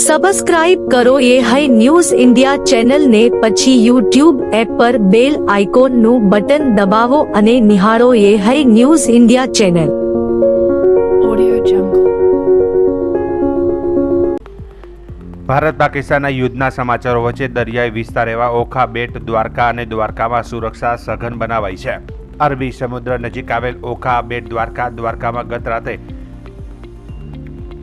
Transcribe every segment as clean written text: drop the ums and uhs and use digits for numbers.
Subscribe કરો એ high news India ચેનલને, પછી યુટ્યુબ એપ પર બેલ આઇકોનનું બટન દબાવો અને નિહાળો એ high news India channel. Audio Jungle. Bharat પાકિસ્તાનના યુદ્ધના સમાચારો વચ્ચે દરિયાઈ વિસ્તાર એવા ઓખા બેટ, દ્વારકા અને દ્વારકામાં સુરક્ષા સઘન બનાવાઈ છે. અરબી સમુદ્ર નજીક આવેલ ઓખા બેટ દ્વારકામાં ગત રાતે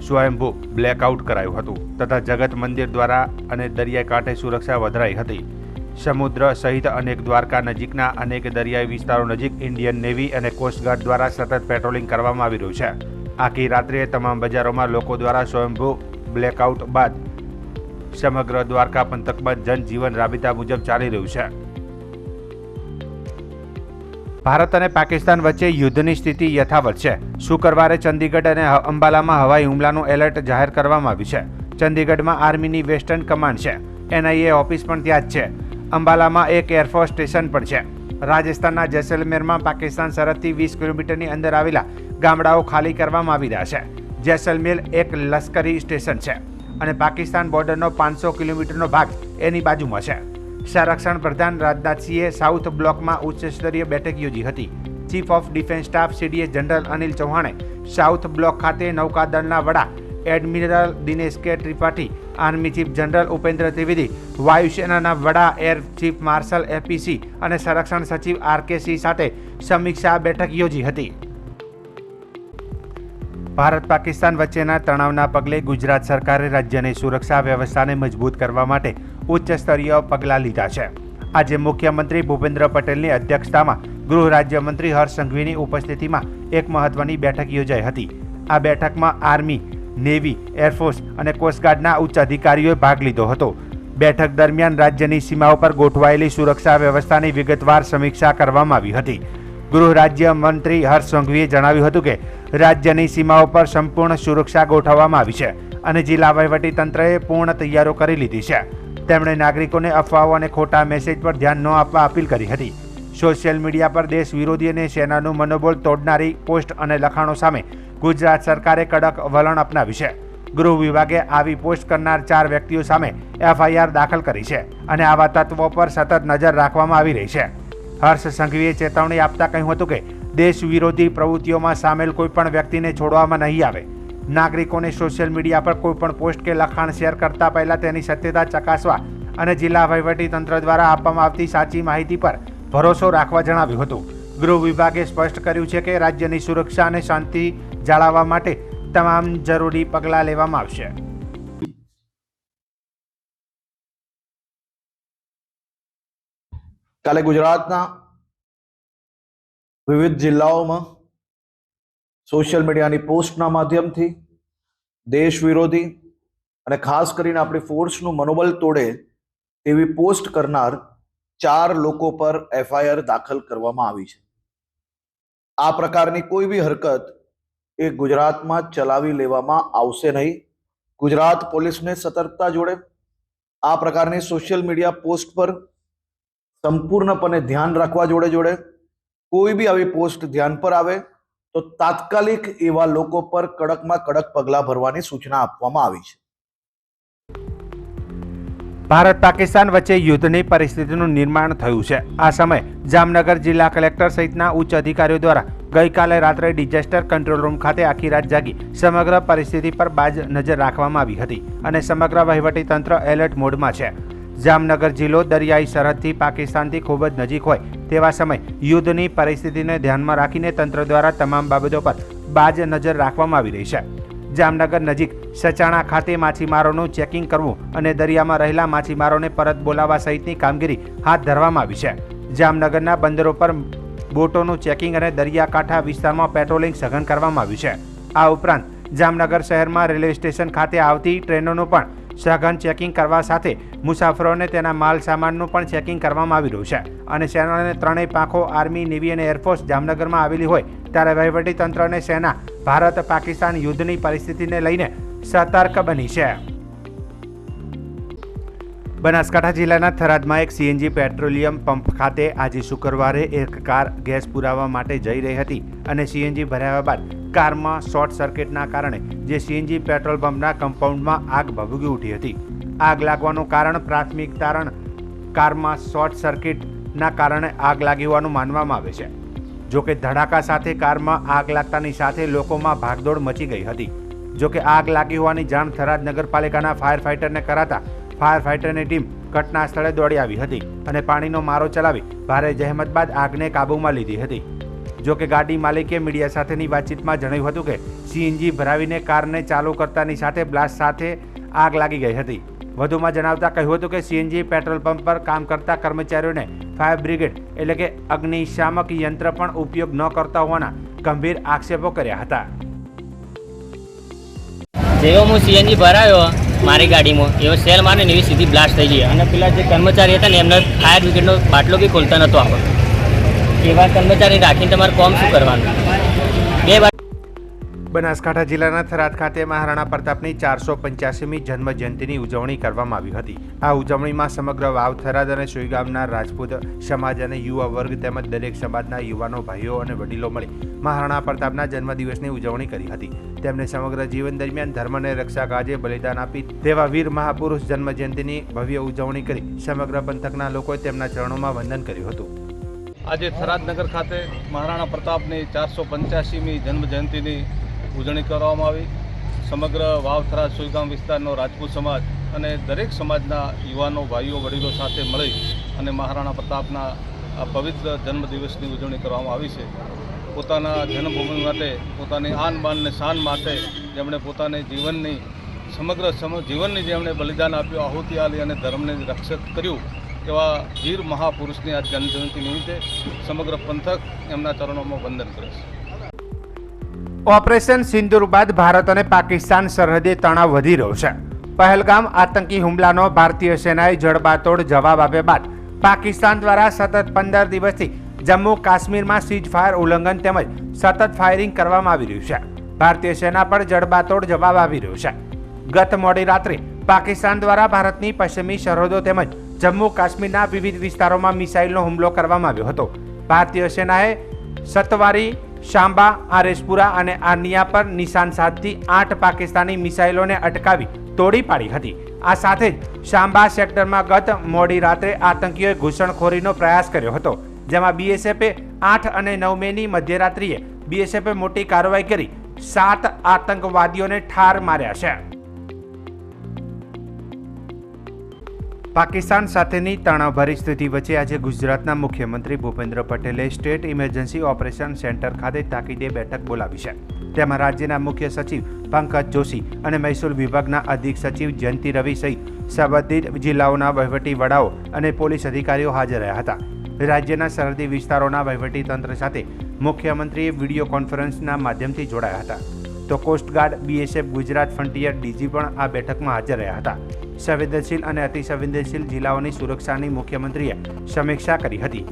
સ્વયંભૂ બ્લેકઆઉટ કરાયું હતું તથા જગત મંદિર દ્વારા અને દરિયાઈ કાંઠે સુરક્ષા વધારાઈ હતી. સમુદ્ર સહિત અનેક દ્વારકા નજીકના અનેક દરિયાઈ વિસ્તારો નજીક ઇન્ડિયન નેવી અને કોસ્ટગાર્ડ દ્વારા સતત પેટ્રોલિંગ કરવામાં આવી રહ્યું છે. આખી રાત્રિએ તમામ બજારોમાં લોકો દ્વારા સ્વયંભૂ બ્લેકઆઉટ બાદ સમગ્ર દ્વારકા પંથકમાં જનજીવન રાબેતા મુજબ ચાલી રહ્યું છે. ભારત અને પાકિસ્તાન વચ્ચે યુદ્ધની સ્થિતિ યથાવત છે. શુક્રવારે ચંદીગઢ અને અંબાલામાં હવાઈ હુમલાનું એલર્ટ જાહેર કરવામાં આવ્યું છે. ચંદીગઢમાં આર્મીની વેસ્ટર્ન કમાન્ડ છે. NIA ઓફિસ પણ ત્યાં જ છે. અંબાલામાં એક એરફોર્સ સ્ટેશન પણ છે. રાજસ્થાનના જેસલમેરમાં પાકિસ્તાન સરહદથી 20 કિલોમીટરની અંદર આવેલા ગામડાઓ ખાલી કરવામાં આવી રહ્યા છે. જેસલમેર એક લશ્કરી સ્ટેશન છે અને પાકિસ્તાન બોર્ડરનો 500 કિલોમીટરનો ભાગ એની બાજુમાં છે. સંરક્ષણ પ્રધાન રાજનાથસિંહે સાઉથ બ્લોકમાં ઉચ્ચસ્તરીય બેઠક યોજી હતી. Chief of defence staff CDS general Anil ચૌહાણે સાઉથ બ્લોક ખાતે નૌકાદળના વડા એડમિરલ દિનેશ કે Tripathi, army chief general Upendra Trivedi, વાયુસેનાના વડા એર ચીફ માર્શલ FPC અને સંરક્ષણ સચિવ RK સિંહ સાથે સમીક્ષા બેઠક યોજી હતી. ભારત પાકિસ્તાન વચ્ચેના તણાવના પગલે ગુજરાત સરકારે રાજ્યની સુરક્ષા વ્યવસ્થાને મજબૂત કરવા માટે ઉચ્ચ સ્તરીય પગલાં લીધા છે. આજે મુખ્યમંત્રી ભૂપેન્દ્ર પટેલની અધ્યક્ષતામાં ગૃહ રાજ્યમંત્રી હર્ષ સંઘવીની ઉપસ્થિતિમાં એક મહત્વની બેઠક યોજાઈ હતી. આ બેઠકમાં આર્મી, નેવી, એરફોર્સ અને કોસ્ટગાર્ડના ઉચ્ચ અધિકારીઓએ ભાગ લીધો હતો. બેઠક દરમિયાન રાજ્યની સીમાઓ પર ગોઠવાયેલી સુરક્ષા વ્યવસ્થાની વિગતવાર સમીક્ષા કરવામાં આવી હતી. ગૃહ રાજ્યમંત્રી હર્ષ સંઘવીએ જણાવ્યું હતું કે રાજ્યની સીમાઓ પર સંપૂર્ણ સુરક્ષા ગોઠવવામાં આવી છે અને જિલ્લા વહીવટી તંત્રએ પૂર્ણ તૈયારીઓ કરી લીધી છે. તેમણે નાગરિકોને અફવાઓ અને ખોટા મેસેજ પર ધ્યાન ન આપવા અપીલ કરી હતી. સોશિયલ મીડિયા પર દેશ વિરોધી અને સેનાનું મનોબળ તોડનારી પોસ્ટ અને લખાણો સામે ગુજરાત સરકારે કડક વલણ અપનાવ્યું છે. ગૃહ વિભાગે આવી પોસ્ટ કરનાર 4 વ્યક્તિઓ સામે FIR દાખલ કરી છે અને આવા તત્વો પર સતત નજર રાખવામાં આવી રહી છે. હર્ષ સંઘવીએ ચેતવણી આપતા કહ્યું હતું કે દેશ વિરોધી પ્રવૃત્તિઓમાં સામેલ કોઈપણ વ્યક્તિને છોડવામાં નહીં આવે. નાગરિકોને સોશિયલ મીડિયા પર કોઈપણ પોસ્ટ કે લખાણ શેર કરતા પહેલા તેની સત્યતા ચકાસવા અને જિલ્લા વહીવટી તંત્ર દ્વારા આપવામાં આવતી સાચી માહિતી પર ભરોસો રાખવા જણાવ્યું હતું. ગૃહ વિભાગે સ્પષ્ટ કર્યું છે કે રાજ્યની સુરક્ષા અને શાંતિ જાળવવા માટે તમામ જરૂરી પગલાં લેવામાં આવશે. કાલે ગુજરાતના વિવિધ જિલ્લાઓમાં સોશિયલ મીડિયાની પોસ્ટના માધ્યમથી દેશ વિરોધી અને ખાસ કરીને આપણી ફોર્સનું મનોબળ તોડે તેવી પોસ્ટ કરનાર 4 લોકો પર FIR દાખલ કરવામાં આવી છે. આ પ્રકારની કોઈ બી હરકત એ ગુજરાતમાં ચલાવી લેવામાં આવશે નહીં. ગુજરાત પોલીસને સતર્કતા જોડે આ પ્રકારની સોશિયલ મીડિયા પોસ્ટ પર સંપૂર્ણપણે ધ્યાન રાખવા જોડે કોઈ બી આવી પોસ્ટ ધ્યાન પર આવે તો તાત્કાલિક એવા લોકો પર કડકમાં કડક પગલાં ભરવાની સૂચના આપવામાં આવી છે. ભારત પાકિસ્તાન વચ્ચે યુદ્ધની પરિસ્થિતિનું નિર્માણ થયું છે. આ સમયે જામનગર જિલ્લા કલેક્ટર સહિતના ઉચ્ચ અધિકારીઓ દ્વારા ગઈકાલે રાત્રે ડિઝાસ્ટર કંટ્રોલ રૂમ ખાતે આખી રાત જાગી સમગ્ર પરિસ્થિતિ પર બાજ નજર રાખવામાં આવી હતી અને સમગ્ર વહીવટી તંત્ર એલર્ટ મોડમાં છે. જામનગર જિલ્લો દરિયાઈ સરહદથી પાકિસ્તાનથી ખૂબ જ નજીક હોય તેવા સમયે યુદ્ધની પરિસ્થિતિને ધ્યાનમાં રાખીને તંત્ર દ્વારા તમામ બાબતો પર બાજ નજર રાખવામાં આવી રહી છે. જામનગર નજીક સચાણા ખાતે માછીમારોનું ચેકિંગ કરવું અને દરિયામાં રહેલા માછીમારોને પરત બોલાવવા સહિતની કામગીરી હાથ ધરવામાં આવી છે. જામનગરના બંદરો પર બોટોનું ચેકિંગ અને દરિયાકાંઠા વિસ્તારમાં પેટ્રોલિંગ સઘન કરવામાં આવ્યું છે. આ ઉપરાંત જામનગર શહેરમાં રેલવે સ્ટેશન ખાતે આવતી ટ્રેનોનું પણ સઘન ચેકિંગ કરવા સાથે મુસાફરોને તેના માલ સામાનનું પણ ચેકિંગ કરવામાં આવી રહ્યું છે અને સેનાને 3 પાંખો આર્મી, નેવી અને એરફોર્સ જામનગરમાં આવેલી હોય ત્યારે વહીવટી તંત્ર અને સેના ભારત પાકિસ્તાન યુદ્ધની પરિસ્થિતિને લઈને સતર્ક બની છે. બનાસકાંઠા જિલ્લાના થરાદમાં એક CNG પેટ્રોલિયમ પંપ ખાતે આજે શુક્રવારે એક કાર ગેસ પુરાવવા માટે જઈ રહી હતી અને CNG ભરાવ્યા બાદ કારમાં શોર્ટ સર્કિટના કારણે જે સીએનજી પેટ્રોલ પંપના કમ્પાઉન્ડમાં આગ ભભૂકી ઉઠી હતી. આગ લાગવાનું કારણ પ્રાથમિક તારણ કારમાં શોર્ટ સર્કિટના કારણે આગ લાગી હોવાનું માનવામાં આવે છે. જોકે ધડાકા સાથે કારમાં આગ લાગતાની સાથે લોકોમાં ભાગદોડ મચી ગઈ હતી. જોકે આગ લાગી હોવાની જાણ થરાદ નગરપાલિકાના ફાયર ફાઇટરને કરાતા ફાયર ફાઇટરની ટીમ ઘટના સ્થળે દોડી આવી હતી અને પાણીનો મારો ચલાવી ભારે જહેમત બાદ આગને કાબૂમાં લીધી હતી. જોકે ગાડી માલિકે મીડિયા સાથેની વાતચીતમાં જણાવ્યું હતું કે સીએનજી ભરાવીને કારને ચાલુ કરતાની સાથે બ્લાસ્ટ સાથે આગ લાગી ગઈ હતી. વધુમાં જણાવતા કહ્યું હતું કે સીએનજી પેટ્રોલ પંપ પર કામ કરતા કર્મચારીઓને ફાયર બ્રિગેડ એટલે કે અગ્નિશામક યંત્ર પણ ઉપયોગ ન કરતા હોવાના ગંભીર આક્ષેપો કર્યા હતા. જેવો હું સીએનજી ભરાયો મારી ગાડીમાં એવો સેલ મારે ને એવી સીધી બ્લાસ્ટ થઈ ગઈ અને પેલા જે કર્મચારી હતા ને એમને ફાયર બ્રિગેડનો બાટલો બી ખોલતા નહોતો આવડતો. એવા કર્મચારી રાખીને તમારે કોમ શું કરવાનું? બનાસકાંઠા જિલ્લાના થરાદ ખાતે મહારાણા પ્રતાપની 485મી જન્મ જયંતિની ઉજવણી કરવામાં આવી હતી. આ ઉજવણીમાં સમગ્ર વાવ, થરાદ અને સોઈ ગામના રાજપૂત સમાજ અને યુવા વર્ગ તેમજ દરેક સમાજના યુવાનો, ભાઈઓ અને વડીલો મળી મહારાણા પ્રતાપના જન્મદિવસની ઉજવણી કરી હતી. તેમણે સમગ્ર જીવન દરમિયાન ધર્મને રક્ષા કાજે બલિદાન આપી તેવા વીર મહાપુરુષ જન્મ જયંતિની ભવ્ય ઉજવણી કરી સમગ્ર પંથકના લોકોએ તેમના ચરણોમાં વંદન કર્યું હતું. આજે થરાદ નગર ખાતે મહારાણા પ્રતાપની 485મી જન્મ જયંતિની ઉજવણી કરવામાં આવી. સમગ્ર વાવ, થરાદ, સોઈગામ વિસ્તારનો રાજપૂત સમાજ અને દરેક સમાજના યુવાનો, ભાઈઓ, વડીલો સાથે મળી અને મહારાણા પ્રતાપના આ પવિત્ર જન્મદિવસની ઉજવણી કરવામાં આવી છે. પોતાના જન્મભૂમિ માટે, પોતાની આન બાન અને શાન માટે જેમણે પોતાની જીવનની જીવનની જેમણે બલિદાન આપ્યું, આહુતિ આલી અને ધર્મને રક્ષિત કર્યું એવા વીર મહાપુરુષની આ જન્મજયંતિ નિમિત્તે સમગ્ર પંથક એમના ચરણોમાં વંદન કરે છે. ઓપરેશન સિંદૂર બાદ ભારત અને પાકિસ્તાન સરહદે તણાવ વધી રહ્યો છે. પહેલગામ આતંકી હુમલાનો ભારતીય સેનાએ જડબાતોડ જવાબ આપ્યા બાદ પાકિસ્તાન દ્વારા સતત 15 દિવસથી જમ્મુ કાશ્મીરમાં સીઝ ફાયર ઉલ્લંઘન તેમજ સતત ફાયરિંગ કરવામાં આવી રહ્યું છે. ભારતીય સેના પર જડબાતોડ જવાબ આવી રહ્યો છે. ગત મોડી રાત્રે પાકિસ્તાન દ્વારા ભારતની પશ્ચિમી સરહદો તેમજ જમ્મુ કાશ્મીરના વિવિધ વિસ્તારોમાં મિસાઇલનો હુમલો કરવામાં આવ્યો હતો. ભારતીય સેનાએ સતવારી, શાંબા, આરેસપુરા અને આર્નિયા પર નિશાન સાધતી 8 પાકિસ્તાની મિસાઇલોને અટકાવી તોડી પાડી હતી. આ સાથે જ શાંબા સેક્ટરમાં ગત મોડી રાત્રે આતંકીઓએ ઘૂસણખોરીનો પ્રયાસ કર્યો હતો, જેમાં બીએસએફે 8 અને 9 મેની મધ્યરાત્રિએ બીએસએફે મોટી કાર્યવાહી કરી 7 આતંકવાદીઓને ઠાર માર્યા છે. પાકિસ્તાન સાથેની તણાવભરી સ્થિતિ વચ્ચે આજે ગુજરાતના મુખ્યમંત્રી ભૂપેન્દ્ર પટેલે સ્ટેટ ઇમરજન્સી ઓપરેશન સેન્ટર ખાતે તાકીદે બેઠક બોલાવી છે. તેમાં રાજ્યના મુખ્ય સચિવ પંકજ જોશી અને મહેસૂલ વિભાગના અધિક સચિવ જયંતિ રવિ સહિત સંબંધિત જિલ્લાઓના વહીવટી વડાઓ અને પોલીસ અધિકારીઓ હાજર રહ્યા હતા. રાજ્યના સરહદી વિસ્તારોના વહીવટી તંત્ર સાથે મુખ્યમંત્રીએ વિડીયો કોન્ફરન્સના માધ્યમથી જોડાયા હતા. તો coast guard, BSF, Gujarat frontier DG પણ આ બેઠકમાં હાજર રહ્યા હતા. સંવેદનશીલ અને અતિ સંવેદનશીલ જિલ્લાઓની સુરક્ષાની મુખ્યમંત્રીએ સમીક્ષા કરી હતી.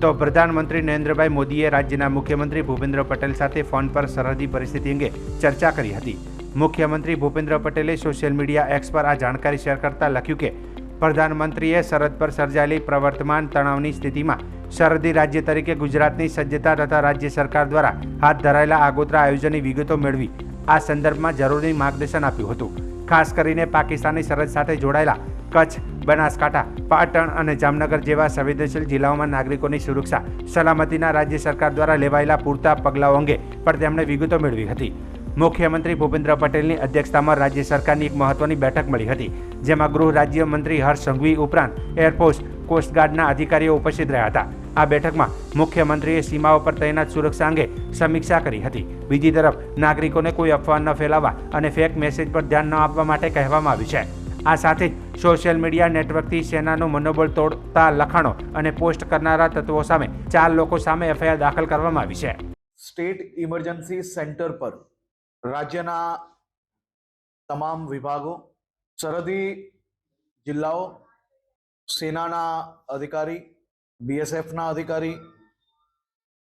તો પ્રધાનમંત્રી નરેન્દ્રભાઈ મોદીએ રાજ્યના મુખ્યમંત્રી ભૂપેન્દ્ર પટેલ સાથે ફોન પર સરહદી પરિસ્થિતિ અંગે ચર્ચા કરી હતી. મુખ્યમંત્રી ભૂપેન્દ્ર પટેલે સોશિયલ મીડિયા એક્સ પર આ જાણકારી શેર કરતા લખ્યું કે પ્રધાનમંત્રીએ સરહદ પર સર્જાયેલી પ્રવર્તમાન તણાવની સ્થિતિમાં સરહદી રાજ્ય તરીકે ગુજરાતની સજ્જતા તથા રાજ્ય સરકાર દ્વારા હાથ ધરાયેલા આગોતરા આયોજનની વિગતો મેળવી આ સંદર્ભમાં જરૂરી માર્ગદર્શન આપ્યું હતું. ખાસ કરીને પાકિસ્તાની સરહદ સાથે જોડાયેલા કચ્છ, બનાસકાંઠા, પાટણ અને જામનગર જેવા સંવેદનશીલ જિલ્લાઓમાં નાગરિકોની સુરક્ષા સલામતીના રાજ્ય સરકાર દ્વારા લેવાયેલા પૂરતા પગલાઓ અંગે પણ તેમણે વિગતો મેળવી હતી. મુખ્યમંત્રી ભૂપેન્દ્ર પટેલની અધ્યક્ષતામાં રાજ્ય સરકારની એક મહત્વની બેઠક મળી હતી, જેમાં ગૃહ રાજ્ય મંત્રી હર્ષ સંઘવી ઉપરાંત એરફોર્સ, કોસ્ટગાર્ડના અધિકારીઓ ઉપસ્થિત રહ્યા હતા. આ બેઠકમાં મુખ્યમંત્રીએ સીમાઓ પર તૈનાત સુરક્ષા અંગે સમીક્ષા કરી હતી. બીજી તરફ નાગરિકોને કોઈ અફવા ન ફેલાવવા અને ફેક મેસેજ પર ધ્યાન ન આપવા માટે કહેવામાં આવ્યું છે. આ સાથે જ સોશિયલ મીડિયા નેટવર્કથી સેનાનું મનોબળ તોડતા લખાણો અને પોસ્ટ કરનારા તત્વો સામે 4 લોકો સામે એફઆઈઆર દાખલ કરવામાં આવી છે. સ્ટેટ ઇમરજન્સી સેન્ટર પર રાજ્યના તમામ વિભાગો, સરહદી જિલ્લાઓ, સેનાના અધિકારી, બીએસએફના અધિકારી,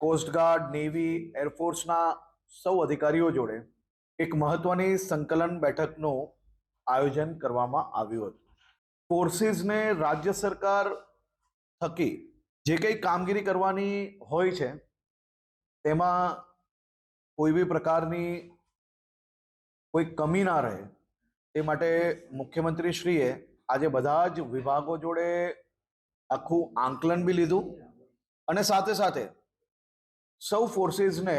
કોસ્ટગાર્ડ, નેવી, એરફોર્સના સૌ અધિકારીઓ જોડે એક મહત્વની સંકલન બેઠકનું આયોજન કરવામાં આવ્યું હતું. ફોર્સિસને રાજ્ય સરકાર થકી જે કંઈ કામગીરી કરવાની હોય છે તેમાં કોઈ બી પ્રકારની કોઈ કમી ના રહે એ માટે મુખ્યમંત્રીશ્રીએ આજે બધા જ વિભાગો જોડે આખું આંકલન બી લીધું અને સાથે સાથે સૌ ફોર્સીસને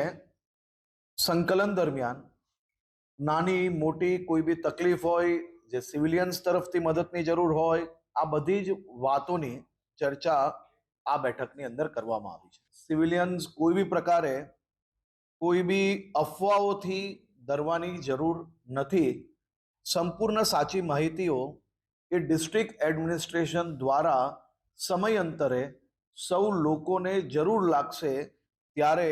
સંકલન દરમિયાન નાની મોટી કોઈ બી તકલીફ હોય, જે સિવિલિયન્સ તરફથી મદદની જરૂર હોય, આ બધી જ વાતોની ચર્ચા આ બેઠકની અંદર કરવામાં આવી છે. સિવિલિયન્સ કોઈ બી પ્રકારે કોઈ બી અફવાઓથી ડરવાની જરૂર નથી. સંપૂર્ણ સાચી માહિતીઓ એ ડિસ્ટ્રિક્ટ એડમિનિસ્ટ્રેશન દ્વારા સમયાંતરે સૌ લોકોને જરૂર લાગશે ત્યારે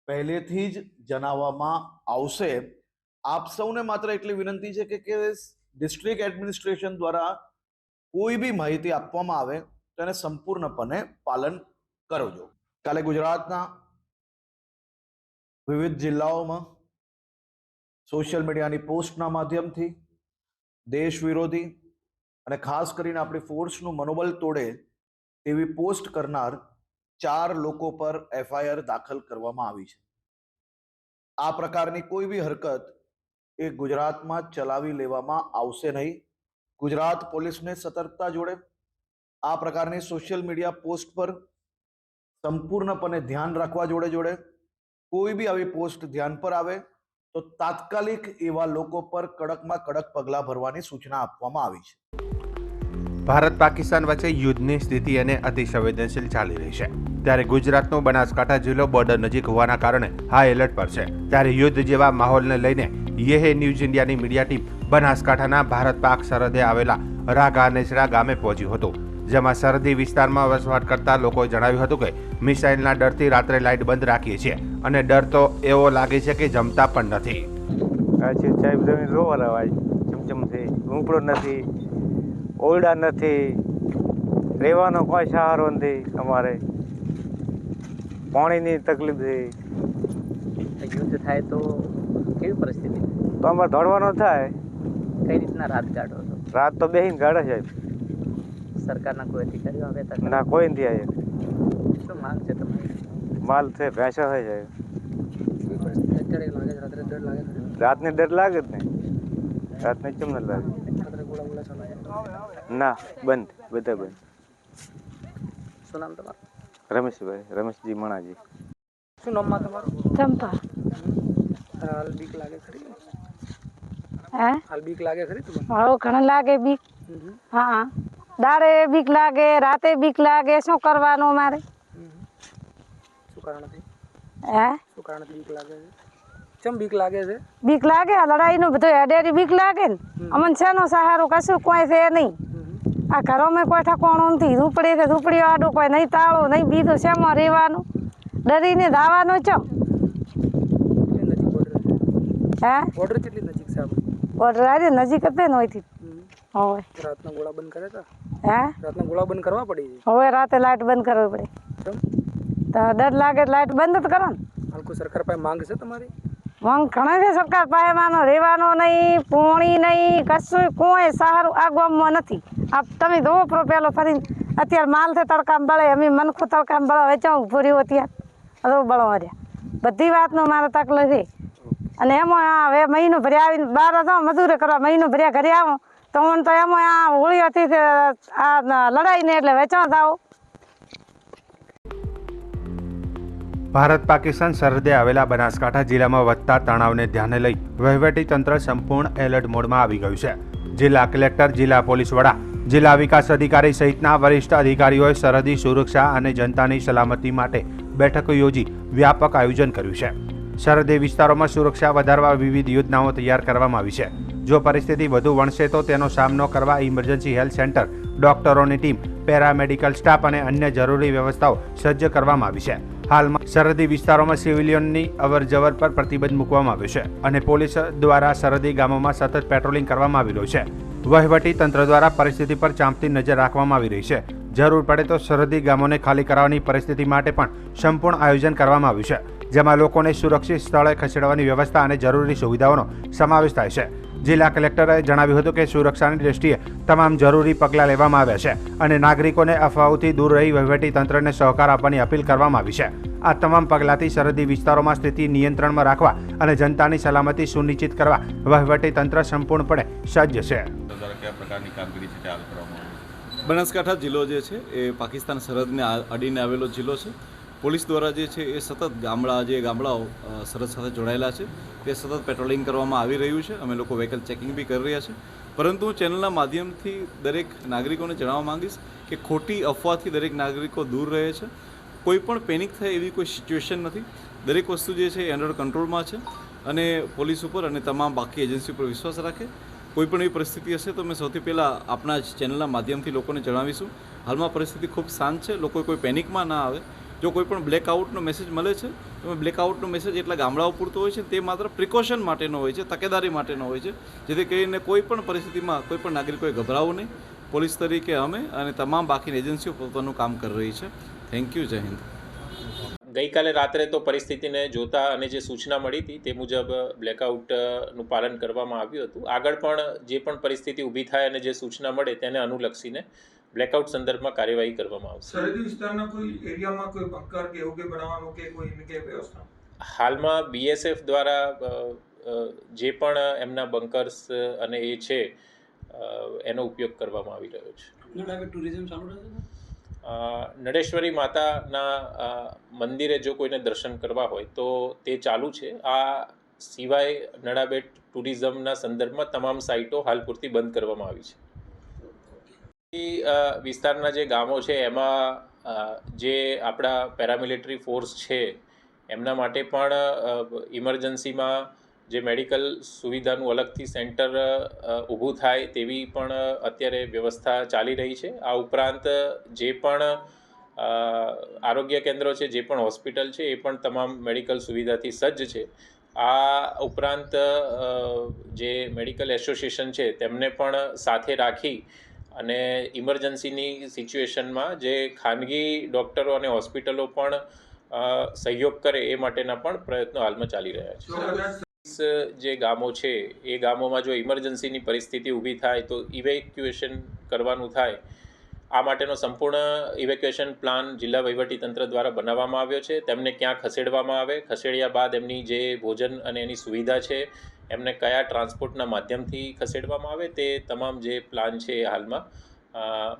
પહેલેથી જ જણાવવામાં આવશે. આપ સૌને માત્ર એટલી વિનંતી છે કે ડિસ્ટ્રિક્ટ એડમિનિસ્ટ્રેશન દ્વારા કોઈ બી માહિતી આપવામાં આવે તો એને સંપૂર્ણપણે પાલન કરજો. કાલે ગુજરાતના વિવિધ જિલ્લાઓમાં સોશિયલ મીડિયાની પોસ્ટના માધ્યમથી દેશ વિરોધી અને ખાસ કરીને આપણી ફોર્સનું મનોબળ તોડે તેવી પોસ્ટ કરનાર 4 લોકો પર FIR દાખલ કરવામાં આવી છે. આ પ્રકારની કોઈ બી હરકત એ ગુજરાતમાં ચલાવી લેવામાં આવશે નહીં. ગુજરાત પોલીસને સતર્કતા જોડે આ પ્રકારની સોશિયલ મીડિયા પોસ્ટ પર સંપૂર્ણપણે ધ્યાન રાખવા જોડે કોઈ બી આવી પોસ્ટ ધ્યાન પર આવે તો તાત્કાલિક એવા લોકો પર કડકમાં કડક પગલાં ભરવાની સૂચના આપવામાં આવી છે. ભારત પાકિસ્તાન વચ્ચે યુદ્ધની સ્થિતિ અને અતિ સંવેદનશીલ ચાલી રહી છે, ત્યારે ગુજરાતનો બનાસકાંઠા જિલ્લો બોર્ડર નજીક હોવાના કારણે હાઈ એલર્ટ પર છે. ત્યારે યુદ્ધ જેવા માહોલને લઈને યે ન્યૂઝ ઇન્ડિયાની મીડિયા ટીમ બનાસકાંઠાના ભારત પાક સરહદે આવેલા રાગાનેસડા ગામે પહોંચ્યું હતું, જેમાં સરહદી વિસ્તારમાં વસવાટ કરતા લોકોએ જણાવ્યું હતું કે મિસાઇલના ડરથી રાત્રે લાઇટ બંધ રાખીએ છીએ અને ડર તો એવો લાગે છે કે જમતા પણ નથી. સાહેબ જમીન રોવા રવાય ચમચમથી ઝૂંપડો નથી, ઓરડા નથી, રહેવાનો કોઈ સહારો નથી, અમારે પાણીની તકલીફ છે. યુદ્ધ થાય તો કેવી પરિસ્થિતિ? તો અમારે દોડવાનું થાય. કઈ રીતના રાત કાઢો છો? રાત તો બેહીને કાઢે સાહેબ. સરકારના કોઈ અધિકારીઓ આવે તો ના, કોઈ નથી આવે. શું માંગ છે તમારી? માલ છે, ભેંસો હોય સાહેબ. અત્યારે લાગે રાત્રે ડર લાગે? રાતને ડર લાગે જ નહીં. રાતને કેમ ન લાગે? ના, બંધ, બધા બંધ. શું નામ તમારું? રમેશભાઈ, રમેશજી મણાજી. શું નામમાં તમારું? ચંપા. હાલ બીક લાગે ખરી? હે? હાલ બીક લાગે ખરી તમને? હવે ઘણા લાગે બીક. હા, દાડે બીક લાગે, રાતે બીક લાગે. શું કરવાનું મારે? શું કારણથી? હે? શું કારણથી બીક લાગે છે? કેમ બીક લાગે છે? બીક લાગે, લડાઈનું બધું હેડેરી બીક લાગે ને. અમને શેનો સહારો કશું કોઈ છે નહીં. આ ઘરોમાં કોઈ ઠકોણું નથી. ઝૂંપડી છે, ઝૂંપડી વાળું કોઈ નહીં, તાળો નહીં, બીજું શેમાં રહેવાનું? ડરીને દાવાનું ચમ. હે? બોર્ડર કેટલી નજીક છે આપણે? બોર્ડર આજે નજીક હતી ને હોયથી. હવે રાતના ગોળા બંધ કરે હતા? હે? રાતના ગોળા બંધ કરવા પડી છે. હવે રાતે લાઇટ બંધ કરવી પડે. કેમ? તો ડર લાગે લાઇટ બંધ જ કરો ને. હાલ કોઈ સરકાર પાસે માંગ છે તમારી? માંગ ઘણા છે સરકાર પાસે. માનો રહેવાનો નહીં, પોણી નહીં, કશું કોઈ સારું આ ગામમાં નથી. આપ તમે જોવો પેલો ફરીને અત્યારે માલ છે તડકામાં બળે, અમે મનખો તડકામાં બળો વેચાવ ઊભો રહ્યો અત્યારે બળો રહ્યા. બધી વાતનો મારો તકલીફ છે. અને એમાં હવે મહિનો ભર્યા આવીને બહાર જાઓ મજૂરી કરવા, મહિનો ભર્યા ઘરે આવો તો મને તો એમાં આ હોળી હતી આ લડાઈને એટલે વેચાણ થાવ. ભારત પાકિસ્તાન સરહદે આવેલા બનાસકાંઠા જિલ્લામાં વધતા તણાવને ધ્યાને લઈ વહીવટી તંત્ર સંપૂર્ણ એલર્ટ મોડમાં આવી ગયું છે. જિલ્લા કલેક્ટર, જિલ્લા પોલીસ વડા, જિલ્લા વિકાસ અધિકારી સહિતના વરિષ્ઠ અધિકારીઓએ સરહદી સુરક્ષા અને જનતાની સલામતી માટે બેઠકો યોજી વ્યાપક આયોજન કર્યું છે. સરહદી વિસ્તારોમાં સુરક્ષા વધારવા વિવિધ યોજનાઓ તૈયાર કરવામાં આવી છે. જો પરિસ્થિતિ વધુ વણસે તો તેનો સામનો કરવા ઇમરજન્સી હેલ્થ સેન્ટર, ડોક્ટરોની ટીમ, પેરામેડિકલ સ્ટાફ અને અન્ય જરૂરી વ્યવસ્થાઓ સજ્જ કરવામાં આવી છે. હાલમાં સરહદી વિસ્તારોમાં સિવિલિયનની અવરજવર પર પ્રતિબંધ મૂકવામાં આવ્યો છે અને પોલીસ દ્વારા સરહદી ગામોમાં સતત પેટ્રોલિંગ કરવામાં આવી રહ્યું છે. વહીવટી તંત્ર દ્વારા પરિસ્થિતિ પર ચાંપતી નજર રાખવામાં આવી રહી છે. જરૂર પડે તો સરહદી ગામોને ખાલી કરાવવાની પરિસ્થિતિ માટે પણ સંપૂર્ણ આયોજન કરવામાં આવ્યું છે, જેમાં લોકોને સુરક્ષિત સ્થળે ખસેડવાની વ્યવસ્થા અને જરૂરી સુવિધાઓનો સમાવેશ થાય છે. જિલ્લા કલેક્ટરે જણાવ્યું હતું કે સુરક્ષાની દ્રષ્ટિએ તમામ જરૂરી પગલાં લેવામાં આવ્યા છે અને નાગરિકોને અફવાઓથી દૂર રહી વહીવટીતંત્રને સહકાર આપવાની અપીલ કરવામાં આવી છે. આ તમામ પગલાંથી સરહદી વિસ્તારોમાં સ્થિતિ નિયંત્રણમાં રાખવા અને જનતાની સલામતી સુનિશ્ચિત કરવા વહીવટીતંત્ર સંપૂર્ણપણે સજ્જ છે. કયા પ્રકારની કામગીરી છે તે હાલ કરવામાં આવી? બનાસકાંઠા જિલ્લો જે છે એ પાકિસ્તાન સરહદને અડીને આવેલો જિલ્લો છે. પોલીસ દ્વારા જે છે એ સતત ગામડાઓ સરહદ સાથે જોડાયેલા છે તે સતત પેટ્રોલિંગ કરવામાં આવી રહ્યું છે. અમે લોકો વ્હીકલ ચેકિંગ બી કરી રહ્યા છે. પરંતુ હું ચેનલના માધ્યમથી દરેક નાગરિકોને જણાવવા માંગીશ કે ખોટી અફવાથી દરેક નાગરિકો દૂર રહે છે. કોઈ પણ પેનિક થાય એવી કોઈ સિચ્યુએશન નથી. દરેક વસ્તુ જે છે એ અંડર કંટ્રોલમાં છે અને પોલીસ ઉપર અને તમામ બાકી એજન્સી ઉપર વિશ્વાસ રાખે. કોઈ પણ એવી પરિસ્થિતિ હશે તો મેં સૌથી પહેલાં આપણા જ ચેનલના માધ્યમથી લોકોને જણાવીશું. હાલમાં પરિસ્થિતિ ખૂબ શાંત છે. લોકો કોઈ પેનિકમાં ના આવે. જો કોઈ પણ બ્લેકઆઉટનો મેસેજ મળે છે તો બ્લેકઆઉટનો મેસેજ એટલા ગામડાઓ પૂરતો હોય છે, તે માત્ર પ્રિકોશન માટેનો હોય છે, તકેદારી માટેનો હોય છે, જેથી કરીને કોઈ પણ પરિસ્થિતિમાં કોઈ પણ નાગરિકોએ ગભરાવું નહીં. પોલીસ તરીકે અમે અને તમામ બાકીની એજન્સીઓ પોતાનું કામ કરી રહી છે. Thank you. જય હિન્દ. ગઈકાલે રાત્રે તો પરિસ્થિતિને જોતા અને જે સૂચના મળી હતી તે મુજબ બ્લેકઆઉટનું પાલન કરવામાં આવ્યું હતું. આગળ પણ જે પણ પરિસ્થિતિ ઊભી થાય અને જે સૂચના મળે તેને અનુલક્ષીને બ્લેકઆઉટ સંદર્ભમાં કાર્યવાહી કરવામાં આવશે. સરહદી વિસ્તારના કોઈ એરિયામાં કોઈ બંકર કે એવું કે બનાવવાનું કે કોઈ એની કે વ્યવસ્થા? હાલમાં BSF દ્વારા જે પણ એમના બંકર્સ અને એ છે એનો ઉપયોગ કરવામાં આવી રહ્યો છે. ટુરિઝમ ચાલુ રહેશે? નળેશ્વરી માતાના મંદિરે જો કોઈને દર્શન કરવા હોય તો તે ચાલુ છે. આ સિવાય નડાબેટ ટુરિઝમના સંદર્ભમાં તમામ સાઇટો હાલ પૂરતી બંધ કરવામાં આવી છે. વિસ્તારના જે ગામો છે એમાં જે આપણા પેરામિલિટરી ફોર્સ છે એમના માટે પણ ઇમરજન્સીમાં જે મેડિકલ સુવિધાનું અલગથી સેન્ટર ઊભું થાય તેવી પણ અત્યારે વ્યવસ્થા ચાલી રહી છે. આ ઉપરાંત જે પણ આરોગ્ય કેન્દ્રો છે, જે પણ હોસ્પિટલ છે એ પણ તમામ મેડિકલ સુવિધાથી સજ્જ છે. આ ઉપરાંત જે મેડિકલ એસોસિએશન છે તેમને પણ સાથે રાખી અને ઇમરજન્સીની સિચ્યુએશનમાં જે ખાનગી ડૉક્ટરો અને હોસ્પિટલો પણ સહયોગ કરે એ માટેના પણ પ્રયત્નો હાલમાં ચાલી રહ્યા છે. જે ગામો છે એ ગામોમાં જો ઇમરજન્સીની પરિસ્થિતિ ઊભી થાય તો ઇવેક્યુએશન કરવાનું થાય, આ માટેનો સંપૂર્ણ ઇવેક્યુએશન પ્લાન જિલ્લા વહીવટીતંત્ર દ્વારા બનાવવામાં આવ્યો છે. તેમને ક્યાં ખસેડવામાં આવે, ખસેડ્યા બાદ એમની જે ભોજન અને એની સુવિધા છે, એમને કયા ટ્રાન્સપોર્ટના માધ્યમથી ખસેડવામાં આવે, તે તમામ જે પ્લાન છે એ હાલમાં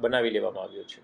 બનાવી લેવામાં આવ્યો છે.